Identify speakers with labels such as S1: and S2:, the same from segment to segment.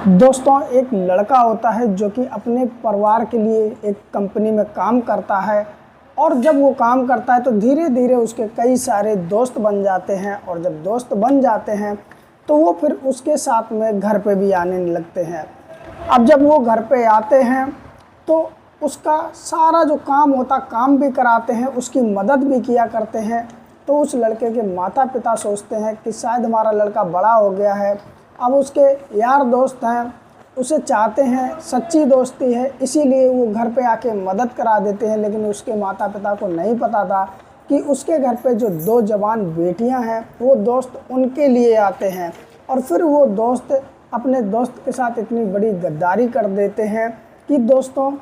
S1: दोस्तों, एक लड़का होता है जो कि अपने परिवार के लिए एक कंपनी में काम करता है। और जब वो काम करता है तो धीरे धीरे उसके कई सारे दोस्त बन जाते हैं। और जब दोस्त बन जाते हैं तो वो फिर उसके साथ में घर पे भी आने लगते हैं। अब जब वो घर पे आते हैं तो उसका सारा जो काम होता काम भी कराते हैं, उसकी मदद भी किया करते हैं। तो उस लड़के के माता पिता सोचते हैं कि शायद हमारा लड़का बड़ा हो गया है। अब उसके यार दोस्त हैं, उसे चाहते हैं, सच्ची दोस्ती है, इसीलिए वो घर पे आके मदद करा देते हैं। लेकिन उसके माता पिता को नहीं पता था कि उसके घर पे जो दो जवान बेटियां हैं वो दोस्त उनके लिए आते हैं। और फिर वो दोस्त अपने दोस्त के साथ इतनी बड़ी गद्दारी कर देते हैं कि दोस्तों,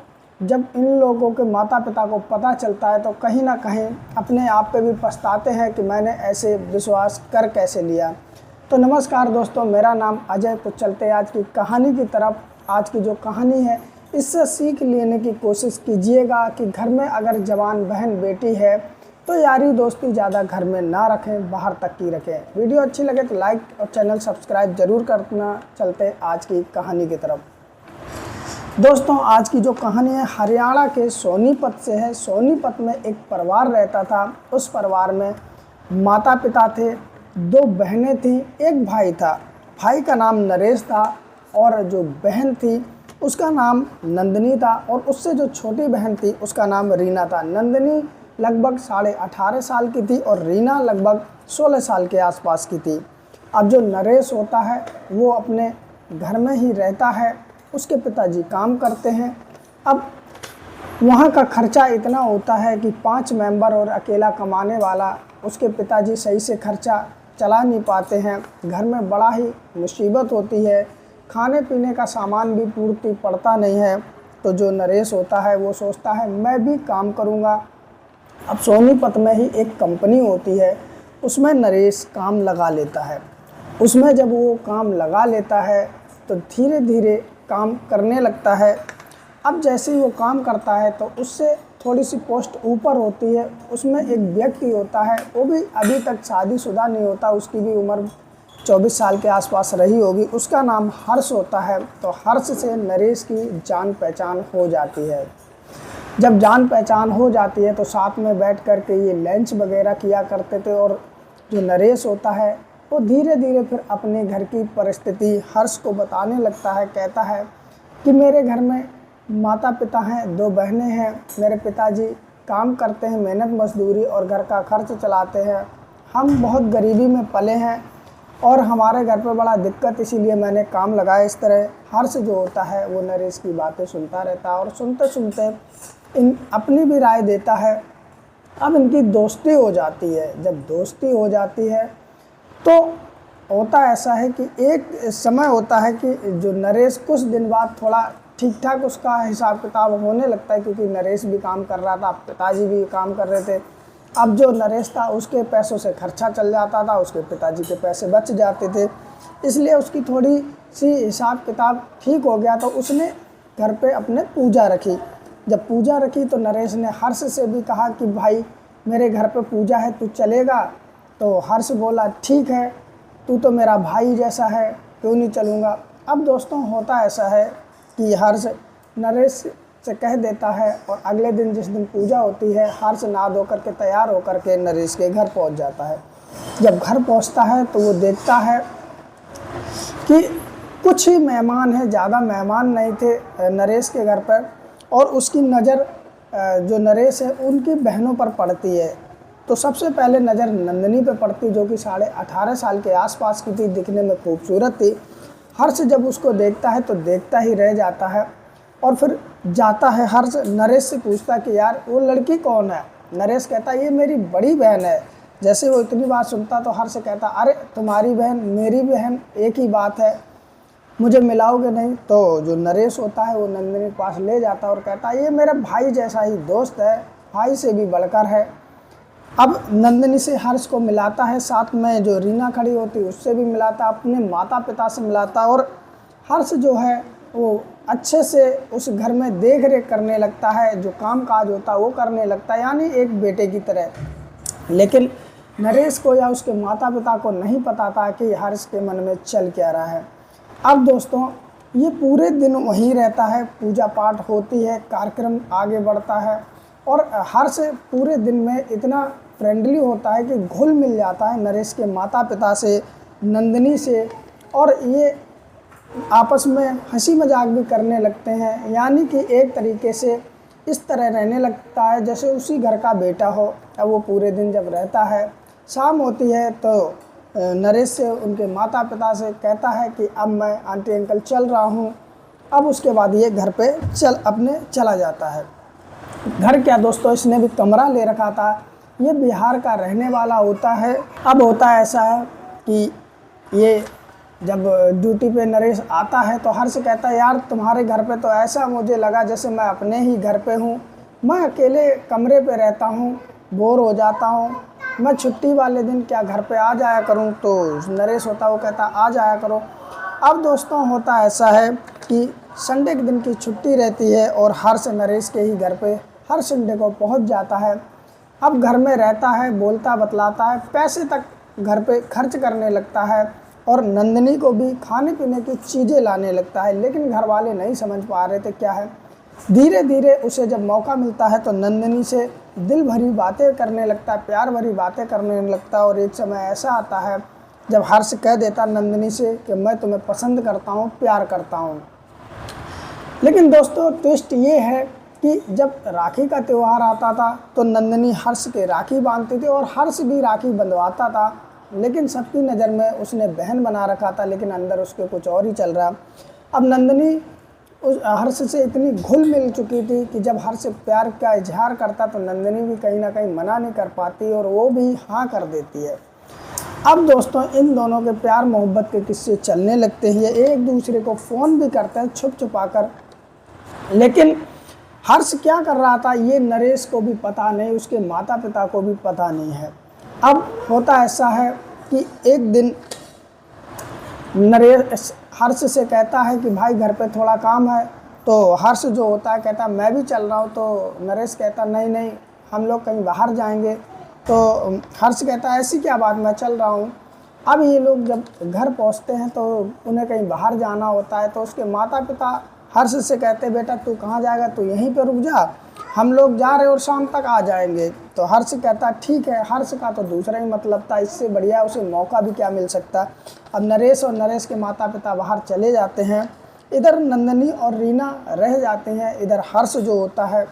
S1: जब इन लोगों के माता पिता को पता चलता है तो कहीं ना कहीं अपने आप पे भी पछताते हैं कि मैंने ऐसे विश्वास कर कैसे लिया। तो नमस्कार दोस्तों, मेरा नाम अजय। तो चलते आज की कहानी की तरफ। आज की जो कहानी है इससे सीख लेने की कोशिश कीजिएगा कि घर में अगर जवान बहन बेटी है तो यारी दोस्ती ज़्यादा घर में ना रखें, बाहर तक की रखें। वीडियो अच्छी लगे तो लाइक और चैनल सब्सक्राइब ज़रूर करना। चलते आज की कहानी की तरफ। दोस्तों, आज की जो कहानी है हरियाणा के सोनीपत से है। सोनीपत में एक परिवार रहता था। उस परिवार में माता पिता थे, दो बहनें थीं, एक भाई था। भाई का नाम नरेश था और जो बहन थी उसका नाम नंदिनी था। और उससे जो छोटी बहन थी उसका नाम रीना था। नंदिनी लगभग 18.5 साल की थी और रीना लगभग 16 साल के आसपास की थी। अब जो नरेश होता है वो अपने घर में ही रहता है। उसके पिताजी काम करते हैं। अब वहाँ का खर्चा इतना होता है कि 5 मेंबर और अकेला कमाने वाला, उसके पिताजी सही से खर्चा चला नहीं पाते हैं। घर में बड़ा ही मुसीबत होती है, खाने पीने का सामान भी पूर्ति पड़ता नहीं है। तो जो नरेश होता है वो सोचता है मैं भी काम करूँगा। अब सोनीपत में ही एक कंपनी होती है, उसमें नरेश काम लगा लेता है। उसमें जब वो काम लगा लेता है तो धीरे धीरे काम करने लगता है। अब जैसे ही वो काम करता है तो उससे थोड़ी सी पोस्ट ऊपर होती है। उसमें एक व्यक्ति होता है, वो भी अभी तक शादीशुदा नहीं होता, उसकी भी उम्र 24 साल के आसपास रही होगी। उसका नाम हर्ष होता है। तो हर्ष से नरेश की जान पहचान हो जाती है। जब जान पहचान हो जाती है तो साथ में बैठ कर के ये लंच वगैरह किया करते थे। और जो नरेश होता है वो धीरे धीरे फिर अपने घर की परिस्थिति हर्ष को बताने लगता है। कहता है कि मेरे घर में माता पिता हैं, 2 बहनें हैं, मेरे पिताजी काम करते हैं, मेहनत मजदूरी और घर का खर्च चलाते हैं। हम बहुत गरीबी में पले हैं और हमारे घर पे बड़ा दिक्कत, इसीलिए मैंने काम लगाया। इस तरह हर्ष जो होता है वो नरेश की बातें सुनता रहता है और सुनते सुनते अपनी भी राय देता है। अब इनकी दोस्ती हो जाती है। जब दोस्ती हो जाती है तो होता ऐसा है कि एक समय होता है कि जो नरेश कुछ दिन बाद थोड़ा ठीक ठाक उसका हिसाब किताब होने लगता है, क्योंकि नरेश भी काम कर रहा था, पिताजी भी काम कर रहे थे। अब जो नरेश था उसके पैसों से खर्चा चल जाता था, उसके पिताजी के पैसे बच जाते थे, इसलिए उसकी थोड़ी सी हिसाब किताब ठीक हो गया। तो उसने घर पे अपने पूजा रखी। जब पूजा रखी तो नरेश ने हर्ष से भी कहा कि भाई मेरे घर पे पूजा है, तू चलेगा? तो हर्ष बोला ठीक है, तू तो मेरा भाई जैसा है, क्यों नहीं चलूँगा। अब दोस्तों, होता ऐसा है कि हर्ष नरेश से कह देता है और अगले दिन जिस दिन पूजा होती है हर्ष नहा धो करके तैयार होकर के नरेश के घर पहुंच जाता है। जब घर पहुंचता है तो वो देखता है कि कुछ ही मेहमान हैं, ज़्यादा मेहमान नहीं थे नरेश के घर पर। और उसकी नज़र जो नरेश है उनकी बहनों पर पड़ती है। तो सबसे पहले नज़र नंदिनी पे पड़ती, जो कि 18.5 साल के आसपास की थी, दिखने में खूबसूरत थी। हर्ष जब उसको देखता है तो देखता ही रह जाता है और फिर जाता है। हर्ष नरेश से पूछता कि यार वो लड़की कौन है? नरेश कहता ये मेरी बड़ी बहन है। जैसे वो इतनी बात सुनता तो हर्ष कहता अरे तुम्हारी बहन मेरी बहन एक ही बात है, मुझे मिलाओगे नहीं? तो जो नरेश होता है वो नंदिनी के पास ले जाता है और कहता ये मेरा भाई जैसा ही दोस्त है, भाई से भी बढ़कर है। अब नंदिनी से हर्ष को मिलाता है, साथ में जो रीना खड़ी होती है उससे भी मिलाता, अपने माता पिता से मिलाता। और हर्ष जो है वो अच्छे से उस घर में देख रेख करने लगता है, जो काम काज होता है वो करने लगता है, यानी एक बेटे की तरह। लेकिन नरेश को या उसके माता पिता को नहीं पता था कि हर्ष के मन में चल क्या रहा है। अब दोस्तों, ये पूरे दिन वहीं रहता है, पूजा पाठ होती है, कार्यक्रम आगे बढ़ता है और हर्ष पूरे दिन में इतना फ्रेंडली होता है कि घुल मिल जाता है नरेश के माता पिता से, नंदिनी से, और ये आपस में हंसी मजाक भी करने लगते हैं। यानी कि एक तरीके से इस तरह रहने लगता है जैसे उसी घर का बेटा हो। अब वो पूरे दिन जब रहता है, शाम होती है तो नरेश से, उनके माता पिता से कहता है कि अब मैं आंटी अंकल चल रहा हूँ। अब उसके बाद ये घर पे अपने चला जाता है। घर क्या दोस्तों, इसने भी कमरा ले रखा था, ये बिहार का रहने वाला होता है। अब होता है ऐसा है कि ये जब ड्यूटी पे नरेश आता है तो हर्ष कहता है यार तुम्हारे घर पे तो ऐसा मुझे लगा जैसे मैं अपने ही घर पे हूँ, मैं अकेले कमरे पे रहता हूँ, बोर हो जाता हूँ, मैं छुट्टी वाले दिन क्या घर पे आ जाया करूँ। तो नरेश होता वो कहता आ जाया करो। अब दोस्तों होता ऐसा है कि संडे के दिन की छुट्टी रहती है और हर्ष नरेश के ही घर पे हर संडे को पहुँच जाता है। अब घर में रहता है, बोलता बतलाता है, पैसे तक घर पे खर्च करने लगता है और नंदिनी को भी खाने पीने की चीज़ें लाने लगता है। लेकिन घर वाले नहीं समझ पा रहे थे क्या है। धीरे धीरे उसे जब मौका मिलता है तो नंदिनी से दिल भरी बातें करने लगता है, प्यार भरी बातें करने लगता है। और एक समय ऐसा आता है जब हर्ष कह देता नंदिनी से कि मैं तुम्हें पसंद करता हूँ, प्यार करता हूँ। लेकिन दोस्तों ट्विस्ट ये है कि जब राखी का त्यौहार आता था तो नंदिनी हर्ष के राखी बांधती थी और हर्ष भी राखी बंधवाता था। लेकिन सबकी नज़र में उसने बहन बना रखा था, लेकिन अंदर उसके कुछ और ही चल रहा। अब नंदिनी उस हर्ष से इतनी घुल मिल चुकी थी कि जब हर्ष प्यार का इजहार करता तो नंदिनी भी कहीं ना कहीं मना नहीं कर पाती और वो भी हाँ कर देती है। अब दोस्तों इन दोनों के प्यार मोहब्बत के किस्से चलने लगते हैं, एक दूसरे को फ़ोन भी करते हैं छुप छुपा कर। लेकिन हर्ष क्या कर रहा था ये नरेश को भी पता नहीं, उसके माता पिता को भी पता नहीं है। अब होता ऐसा है कि एक दिन नरेश हर्ष से कहता है कि भाई घर पे थोड़ा काम है। तो हर्ष जो होता है कहता मैं भी चल रहा हूँ। तो नरेश कहता नहीं नहीं हम लोग कहीं बाहर जाएंगे। तो हर्ष कहता ऐसी क्या बात, मैं चल रहा हूँ। अब ये लोग जब घर पहुँचते हैं तो उन्हें कहीं बाहर जाना होता है। तो उसके माता पिता हर्ष से कहते बेटा तू कहाँ जाएगा, तू यहीं पे रुक जा, हम लोग जा रहे और शाम तक आ जाएंगे। तो हर्ष कहता ठीक है। हर्ष का तो दूसरा ही मतलब था, इससे बढ़िया उसे मौका भी क्या मिल सकता। अब नरेश और नरेश के माता पिता बाहर चले जाते हैं, इधर नंदिनी और रीना रह जाते हैं। इधर हर्ष जो होता है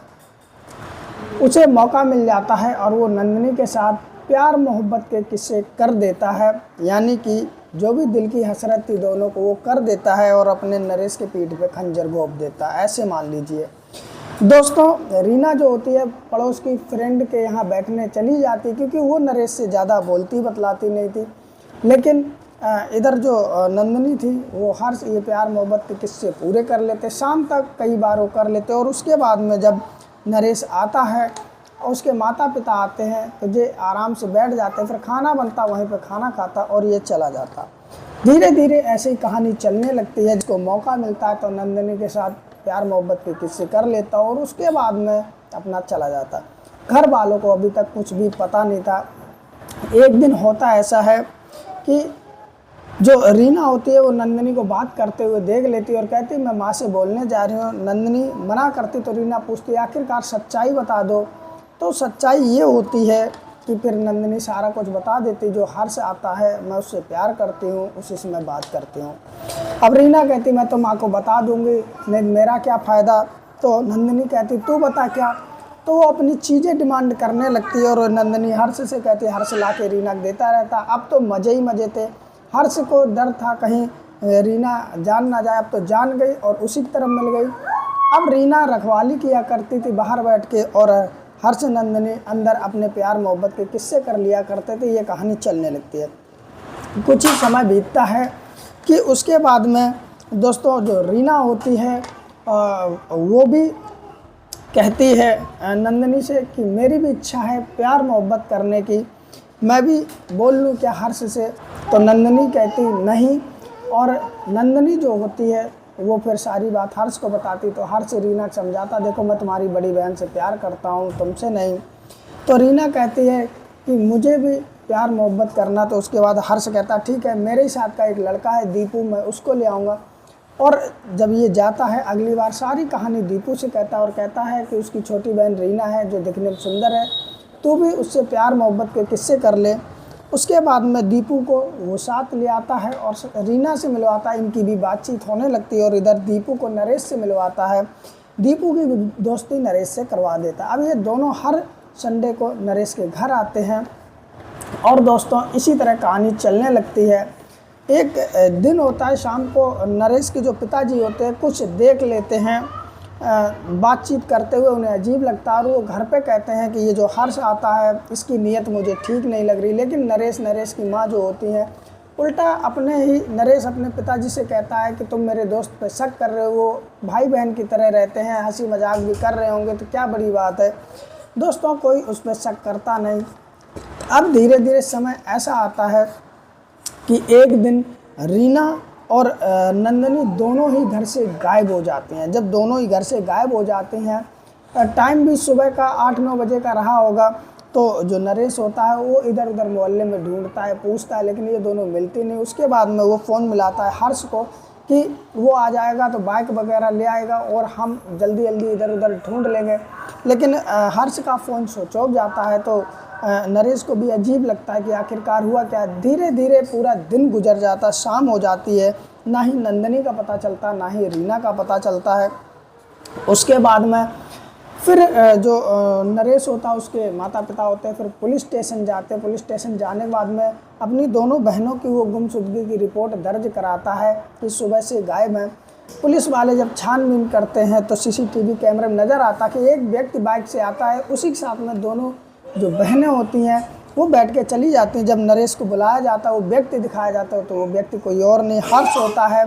S1: उसे मौका मिल जाता है और वो नंदिनी के साथ प्यार मोहब्बत के किस्से कर देता है। यानी कि जो भी दिल की हसरत थी दोनों को वो कर देता है और अपने नरेश के पीठ पे खंजर घोंप देता है, ऐसे मान लीजिए। दोस्तों रीना जो होती है पड़ोस की फ्रेंड के यहाँ बैठने चली जाती क्योंकि वो नरेश से ज़्यादा बोलती बतलाती नहीं थी। लेकिन इधर जो नंदिनी थी वो हर्ष ये प्यार मोहब्बत के किस्से पूरे कर लेते, शाम तक कई बार वो कर लेते। और उसके बाद में जब नरेश आता है और उसके माता पिता आते हैं तो ये आराम से बैठ जाते, फिर खाना बनता, वहीं पर खाना खाता और ये चला जाता। धीरे धीरे ऐसे ही कहानी चलने लगती है। जिसको मौका मिलता है तो नंदिनी के साथ प्यार मोहब्बत के किस्से कर लेता और उसके बाद में अपना चला जाता। घर वालों को अभी तक कुछ भी पता नहीं था। एक दिन होता ऐसा है कि जो रीना होती है वो नंदिनी को बात करते हुए देख लेती है और कहती मैं माँ से बोलने जा रही हूँ। नंदिनी मना करती तो रीना पूछती आखिरकार सच्चाई बता दो। तो सच्चाई ये होती है कि फिर नंदिनी सारा कुछ बता देती, जो हर्ष आता है मैं उससे प्यार करती हूँ, उसी से मैं बात करती हूँ। अब रीना कहती मैं तो माँ को बता दूँगी, नहीं मेरा क्या फ़ायदा। तो नंदिनी कहती तू बता क्या। तो वो अपनी चीज़ें डिमांड करने लगती है और नंदिनी हर्ष से कहती हर्ष ला के रीना को देता रहता। अब तो मज़े ही मज़े थे। हर्ष को डर था कहीं रीना जान ना जाए, अब तो जान गई और उसी की तरफ मिल गई। अब रीना रखवाली किया करती थी बाहर बैठ के और हर्ष नंदिनी अंदर अपने प्यार मोहब्बत के किस्से कर लिया करते थे। ये कहानी चलने लगती है। कुछ ही समय बीतता है कि उसके बाद में दोस्तों जो रीना होती है वो भी कहती है नंदिनी से कि मेरी भी इच्छा है प्यार मोहब्बत करने की, मैं भी बोल लूँ क्या हर्ष से। तो नंदिनी कहती नहीं। और नंदिनी जो होती है वो फिर सारी बात हर्ष को बताती। तो हर्ष रीना को समझाता देखो मैं तुम्हारी बड़ी बहन से प्यार करता हूँ, तुमसे नहीं। तो रीना कहती है कि मुझे भी प्यार मोहब्बत करना। तो उसके बाद हर्ष कहता ठीक है, मेरे ही साथ का एक लड़का है दीपू, मैं उसको ले आऊँगा। और जब ये जाता है अगली बार सारी कहानी दीपू से कहता है और कहता है कि उसकी छोटी बहन रीना है जो दिखने में सुंदर है, तू भी उससे प्यार मोहब्बत के किस्से कर ले। उसके बाद में दीपू को वो साथ ले आता है और रीना से मिलवाता है, इनकी भी बातचीत होने लगती है और इधर दीपू को नरेश से मिलवाता है, दीपू की दोस्ती नरेश से करवा देता है। अब ये दोनों हर संडे को नरेश के घर आते हैं और दोस्तों इसी तरह कहानी चलने लगती है। एक दिन होता है शाम को, नरेश के जो पिताजी होते हैं कुछ देख लेते हैं बातचीत करते हुए, उन्हें अजीब लगता है और वो घर पे कहते हैं कि ये जो हर्ष आता है इसकी नीयत मुझे ठीक नहीं लग रही। लेकिन नरेश की माँ जो होती है उल्टा नरेश अपने पिताजी से कहता है कि तुम मेरे दोस्त पे शक कर रहे हो, वो भाई बहन की तरह रहते हैं, हंसी मजाक भी कर रहे होंगे तो क्या बड़ी बात है। दोस्तों कोई उस पर शक करता नहीं। अब धीरे धीरे समय ऐसा आता है कि एक दिन रीना और नंदनी दोनों ही घर से गायब हो जाती हैं। जब दोनों ही घर से गायब हो जाती हैं, टाइम भी सुबह का 8-9 बजे का रहा होगा, तो जो नरेश होता है वो इधर उधर मोहल्ले में ढूंढता है, पूछता है, लेकिन ये दोनों मिलती नहीं। उसके बाद में वो फ़ोन मिलाता है हर्ष को कि वो आ जाएगा तो बाइक वगैरह ले आएगा और हम जल्दी जल्दी इधर उधर ढूंढ लेंगे। लेकिन हर्ष का फ़ोन स्विच ऑफ जाता है तो नरेश को भी अजीब लगता है कि आखिरकार हुआ क्या। धीरे धीरे पूरा दिन गुजर जाता, शाम हो जाती है, ना ही नंदनी का पता चलता ना ही रीना का पता चलता है। उसके बाद में फिर जो नरेश होता है उसके माता पिता होते हैं, फिर पुलिस स्टेशन जाते हैं। पुलिस स्टेशन जाने के बाद में अपनी दोनों बहनों की वो गुमशुदगी की रिपोर्ट दर्ज कराता है कि सुबह से गायब हैं। पुलिस वाले जब छानबीन करते हैं तो सीसीटीवी कैमरे में नज़र आता कि एक व्यक्ति बाइक से आता है, उसी के साथ में दोनों जो बहनें होती हैं वो बैठ के चली जाती हैं। जब नरेश को बुलाया जाता है, वो व्यक्ति दिखाया जाता है तो वो व्यक्ति कोई और नहीं हर्ष होता है।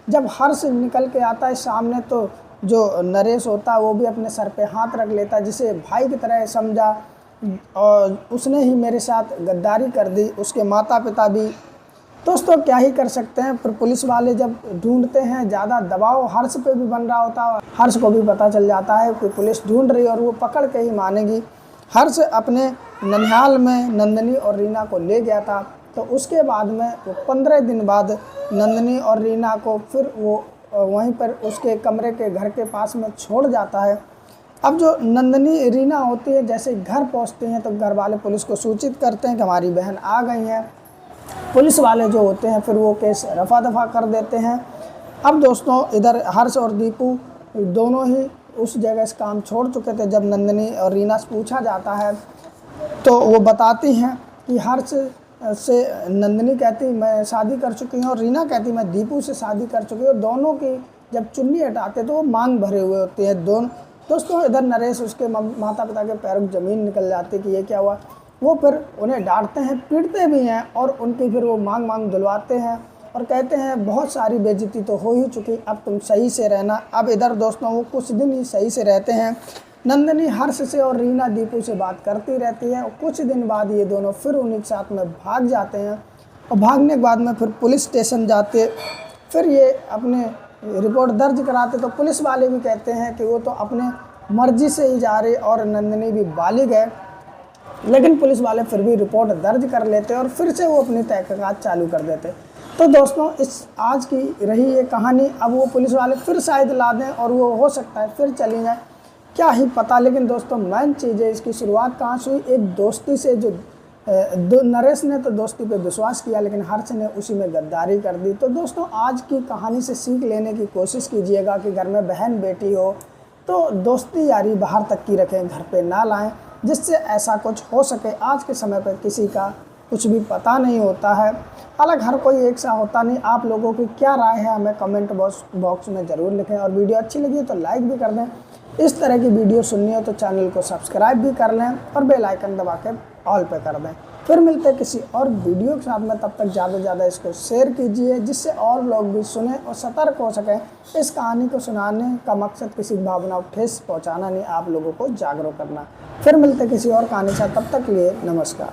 S1: जब हर्ष निकल के आता है सामने तो जो नरेश होता है वो भी अपने सर पे हाथ रख लेता है, जिसे भाई की तरह समझा और उसने ही मेरे साथ गद्दारी कर दी, उसके माता पिता भी। दोस्तों क्या ही कर सकते हैं। फिर पुलिस वाले जब ढूंढते हैं, ज़्यादा दबाव हर्ष पे भी बन रहा होता है, हर्ष को भी पता चल जाता है कि पुलिस ढूंढ रही है और वो पकड़ के ही मानेगी। हर्ष अपने ननिहाल में नंदनी और रीना को ले गया था, तो उसके बाद में वो 15 दिन बाद नंदनी और रीना को फिर वो वहीं पर उसके कमरे के घर के पास में छोड़ जाता है। अब जो नंदनी रीना होती है जैसे घर पहुंचते हैं तो घर वाले पुलिस को सूचित करते हैं कि हमारी बहन आ गई हैं। पुलिस वाले जो होते हैं फिर वो केस रफा दफा कर देते हैं। अब दोस्तों इधर हर्ष और दीपू दोनों ही उस जगह से काम छोड़ चुके थे। जब नंदनी और रीना से पूछा जाता है तो वो बताती हैं कि हर्ष से नंदनी कहती मैं शादी कर चुकी हूँ और रीना कहती मैं दीपू से शादी कर चुकी हूँ। दोनों की जब चुन्नी हटाते तो वो मांग भरे हुए होते हैं दोस्तों इधर नरेश उसके माता पिता के पैरों की ज़मीन निकल जाती कि ये क्या हुआ। वो फिर उन्हें डांटते हैं, पीटते भी हैं और उनकी फिर वो मांग धुलवाते हैं और कहते हैं बहुत सारी बेइज्जती तो हो ही चुकी, अब तुम सही से रहना। अब इधर दोस्तों वो कुछ दिन ही सही से रहते हैं। नंदनी हर्ष से और रीना दीपू से बात करती रहती है और कुछ दिन बाद ये दोनों फिर उन्हीं के साथ में भाग जाते हैं और भागने के बाद में फिर पुलिस स्टेशन जाते, फिर ये अपने रिपोर्ट दर्ज कराते तो पुलिस वाले भी कहते हैं कि वो तो अपने मर्जी से ही जा रहे और नंदनी भी बालिग है। लेकिन पुलिस वाले फिर भी रिपोर्ट दर्ज कर लेते और फिर से वो अपनी तहकीकात चालू कर देते। तो दोस्तों इस आज की रही ये कहानी। अब वो पुलिस वाले फिर शायद ला दें और वो हो सकता है फिर चली जाए, क्या ही पता। लेकिन दोस्तों मेन चीज़ है इसकी शुरुआत कहाँ से हुई, एक दोस्ती से। जो नरेश ने तो दोस्ती पे विश्वास किया लेकिन हर्ष ने उसी में गद्दारी कर दी। तो दोस्तों आज की कहानी से सीख लेने की कोशिश कीजिएगा कि घर में बहन बेटी हो तो दोस्ती यारी बाहर तक की रखें, घर पे ना लाएं, जिससे ऐसा कुछ हो सके। आज के समय पर किसी का कुछ भी पता नहीं होता है, हालांकि हर कोई एक सा होता नहीं। आप लोगों की क्या राय है हमें कमेंट बॉक्स में ज़रूर लिखें और वीडियो अच्छी लगी तो लाइक भी कर दें। इस तरह की वीडियो सुननी हो तो चैनल को सब्सक्राइब भी कर लें और बेल आइकन दबा के ऑल पे कर दें। फिर मिलते हैं किसी और वीडियो के साथ में, तब तक ज़्यादा से ज़्यादा इसको शेयर कीजिए जिससे और लोग भी सुने और सतर्क हो सकें। इस कहानी को सुनाने का मकसद किसी भावना को ठेस पहुँचाना नहीं, आप लोगों को जागरूक करना। फिर मिलते हैं किसी और कहानी के साथ, तब तक के लिए नमस्कार।